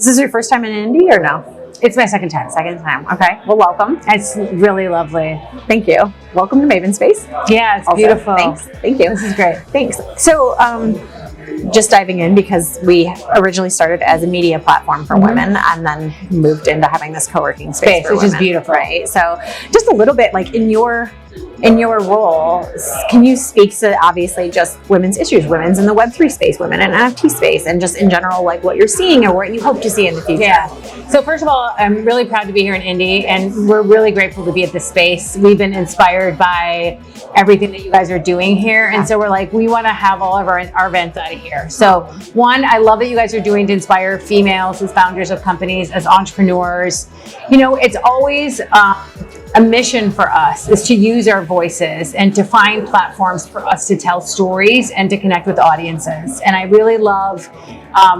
This is your first time in Indy or no? It's my second time. Okay. Well, welcome. It's really lovely. Thank you. Welcome to Maven Space. Yeah, it's Also, beautiful. Thanks. Thank you. This is great. Thanks. So, just diving in, because we originally started as a media platform for women and then moved into having this co-working space for which women, is beautiful. right? So just a little bit, like in your role, can you speak to obviously just women's issues, women's in the Web3 space, women in NFT space, and just in general, like what you're seeing or what you hope to see in the future? Yeah. So first of all, I'm really proud to be here in Indy, and we're really grateful to be at this space. We've been inspired by everything that you guys are doing here, and so we're like, we want to have all of our events out of here. So one, I love that you guys are doing to inspire females as founders of companies, as entrepreneurs. You know, it's always a mission for us is to use our voices and to find platforms for us to tell stories and to connect with audiences. And I really love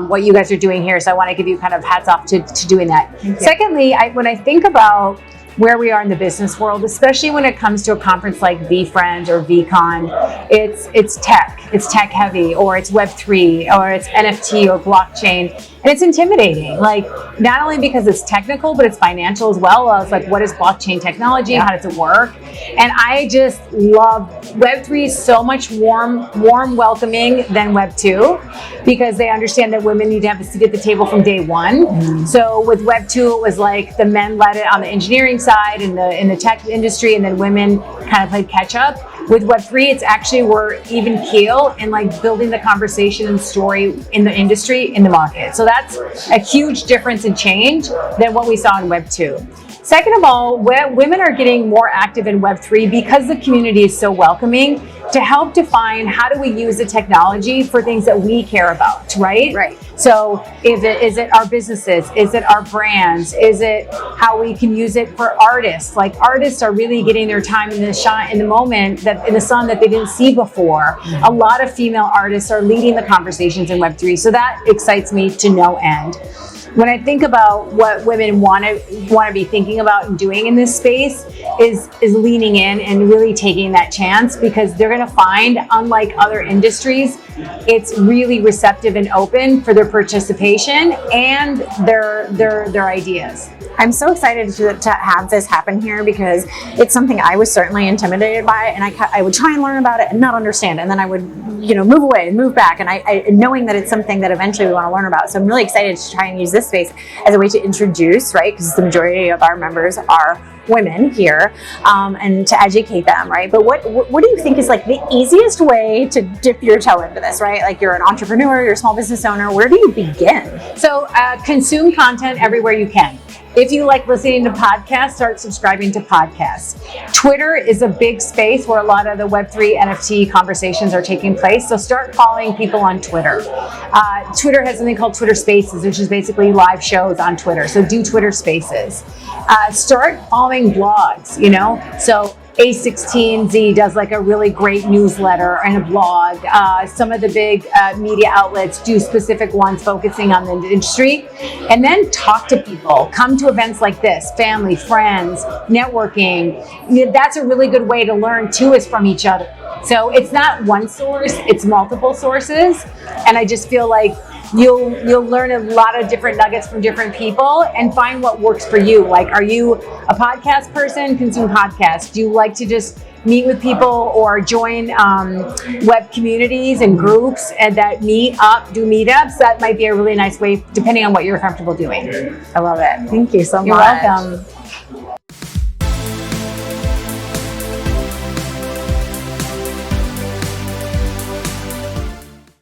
what you guys are doing here. So I want to give you kind of hats off to doing that. Secondly, when I think about where we are in the business world, especially when it comes to a conference like VeeCon's or VeeCon, it's tech heavy, or it's Web3, or it's NFT or blockchain, and it's intimidating. Like, not only because it's technical, but it's financial as well. As like, what is blockchain technology? How does it work? And I just love Web3 is so much warm, welcoming than Web2, because they understand that women need to have a seat at the table from day one. So with Web2, it was like the men led it on the engineering side in the tech industry, and then women kind of played catch up. With Web3, it's actually we're even keel in like building the conversation and story in the industry, in the market. So that's a huge difference in change than what we saw in Web2. Second of all, women are getting more active in Web3 because the community is so welcoming, to help define how do we use the technology for things that we care about, right? Right. So is it our businesses? Is it our brands? Is it how we can use it for artists? Like, artists are really getting their time in the shine, in the moment, that in the sun that they didn't see before. A lot of female artists are leading the conversations in Web3. So that excites me to no end. When I think about what women want to be thinking about and doing in this space is leaning in and really taking that chance, because they're going to find, unlike other industries, it's really receptive and open for their participation and their ideas. I'm so excited to have this happen here, because it's something I was certainly intimidated by, and I would try and learn about it and not understand, and then I would move away and move back, and I knowing that it's something that eventually we want to learn about. So I'm really excited to try and use this space as a way to introduce, right, because the majority of our members are women here, and to educate them, right? But what do you think is like the easiest way to dip your toe into this, right? Like, you're an entrepreneur, you're a small business owner, where do you begin? So consume content everywhere you can. If you like listening to podcasts, start subscribing to podcasts. Twitter is a big space where a lot of the Web3 NFT conversations are taking place. So start following people on Twitter. Twitter has something called Twitter Spaces, which is basically live shows on Twitter. So do Twitter Spaces. Start following blogs, So A16Z does like a really great newsletter and a blog. Some of the big media outlets do specific ones focusing on the industry. And then talk to people. Come to events like this, family, friends, networking. That's a really good way to learn too, is from each other. So it's not one source, it's multiple sources. And I just feel like you'll learn a lot of different nuggets from different people and find what works for you. Like, are you a podcast person? Consume podcasts. Do you like to just meet with people or join web communities and groups and that do meetups? That might be a really nice way, depending on what you're comfortable doing. I love it. Thank you so much. You're welcome.